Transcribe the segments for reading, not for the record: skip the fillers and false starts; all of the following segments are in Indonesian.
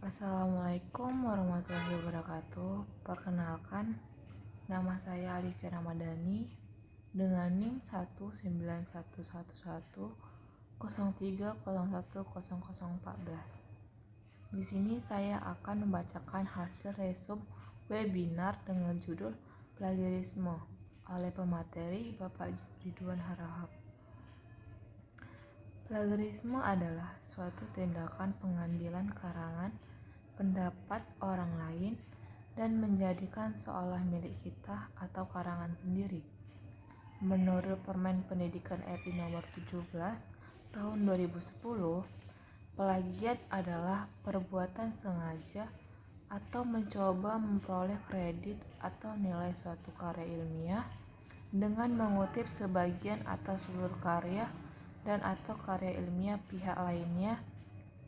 Assalamualaikum warahmatullahi wabarakatuh. Perkenalkan, nama saya Alifia Ramadhani dengan NIM 1911103010014. Di sini saya akan membacakan hasil resum webinar dengan judul Plagiarisme oleh pemateri Bapak Ridwan Harahap. Plagiarisme adalah suatu tindakan pengambilan karangan pendapat orang lain dan menjadikan seolah milik kita atau karangan sendiri. Menurut Permen Pendidikan RI nomor 17 tahun 2010, plagiat adalah perbuatan sengaja atau mencoba memperoleh kredit atau nilai suatu karya ilmiah dengan mengutip sebagian atau seluruh karya dan atau karya ilmiah pihak lainnya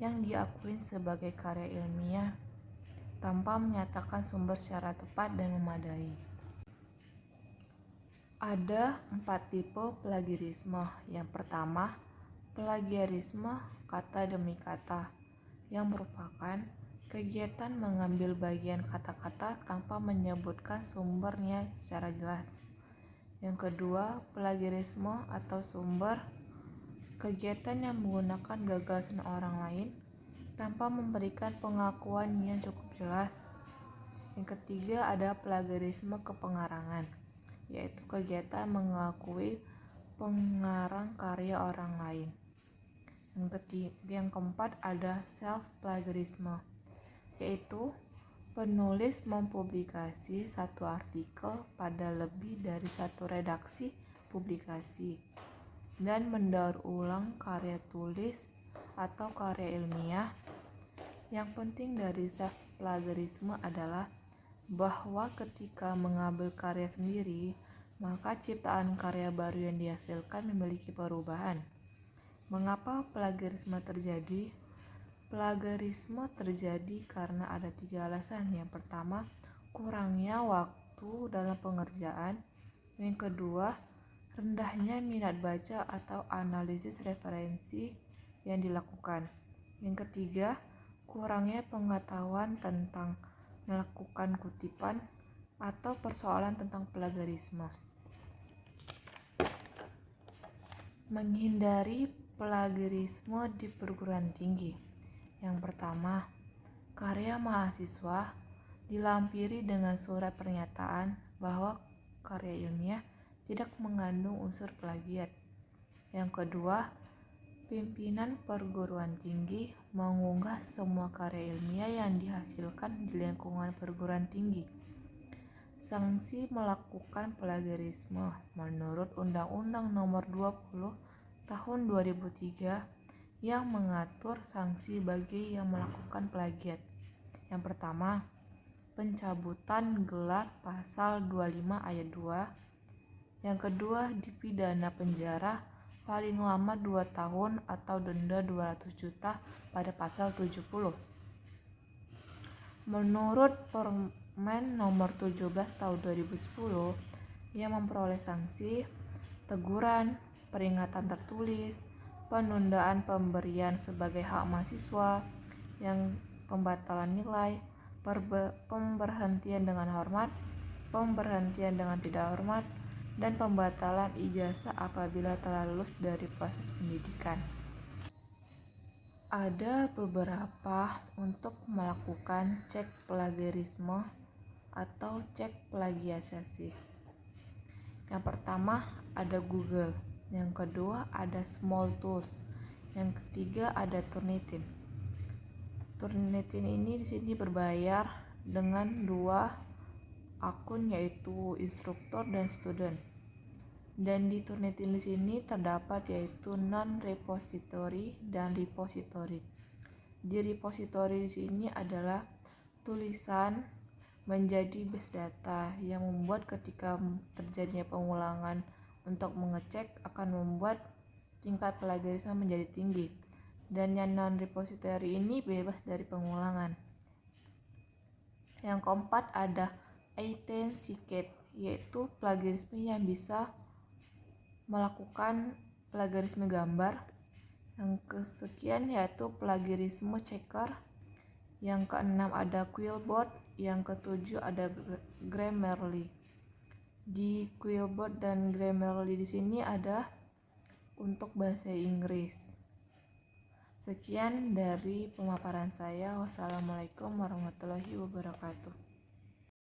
yang diakui sebagai karya ilmiah tanpa menyatakan sumber secara tepat dan memadai. Ada 4 tipe plagiarisme. Yang pertama, plagiarisme kata demi kata, yang merupakan kegiatan mengambil bagian kata-kata tanpa menyebutkan sumbernya secara jelas. Yang kedua, plagiarisme atau sumber, kegiatan yang menggunakan gagasan orang lain tanpa memberikan pengakuan yang cukup jelas. Yang ketiga ada plagiarisme kepengarangan, yaitu kegiatan mengakui pengarang karya orang lain. Yang keempat ada self-plagiarisme, yaitu penulis mempublikasi satu artikel pada lebih dari satu redaksi publikasi dan mendaur ulang karya tulis atau karya ilmiah. Yang penting dari self-plagiarisme adalah bahwa ketika mengambil karya sendiri, maka ciptaan karya baru yang dihasilkan memiliki perubahan. Mengapa plagiarisme terjadi? Plagiarisme terjadi karena ada 3 alasan. Yang pertama, kurangnya waktu dalam pengerjaan. Yang kedua, rendahnya minat baca atau analisis referensi yang dilakukan. Yang ketiga, kurangnya pengetahuan tentang melakukan kutipan atau persoalan tentang plagiarisme. Menghindari plagiarisme di perguruan tinggi. Yang pertama, karya mahasiswa dilampiri dengan surat pernyataan bahwa karya ilmiah tidak mengandung unsur plagiat. Yang kedua, pimpinan perguruan tinggi mengunggah semua karya ilmiah yang dihasilkan di lingkungan perguruan tinggi. Sanksi melakukan plagiarisme menurut Undang-Undang Nomor 20 Tahun 2003 yang mengatur sanksi bagi yang melakukan plagiat. Yang pertama, pencabutan gelar pasal 25 ayat 2. Yang kedua, dipidana penjara paling lama 2 tahun atau denda 200 juta pada pasal 70. Menurut Permen nomor 17 tahun 2010 yang memperoleh sanksi, teguran, peringatan tertulis, penundaan pemberian sebagai hak mahasiswa, yang pembatalan nilai, pemberhentian dengan hormat, pemberhentian dengan tidak hormat, dan pembatalan ijazah apabila telah lulus dari proses pendidikan. Ada beberapa untuk melakukan cek plagiarisme atau cek plagiasi. Yang pertama ada Google, yang kedua ada Smalltools, yang ketiga ada Turnitin. Turnitin ini di sini berbayar dengan 2 akun, yaitu instruktur dan student. Dan di Turnitin di sini terdapat yaitu non-repository dan repository. Di repository di sini adalah tulisan menjadi base data yang membuat ketika terjadinya pengulangan untuk mengecek akan membuat tingkat plagiarisme menjadi tinggi. Dan yang non-repository ini bebas dari pengulangan. Yang keempat ada Authenticated, yaitu plagiarisme yang bisa melakukan plagiarisme gambar. Yang kesekian yaitu plagiarisme checker, Yang keenam ada Quillbot. Yang ketujuh ada Grammarly. Di Quillbot dan Grammarly di sini ada untuk bahasa Inggris. Sekian dari pemaparan saya. Wassalamualaikum warahmatullahi wabarakatuh.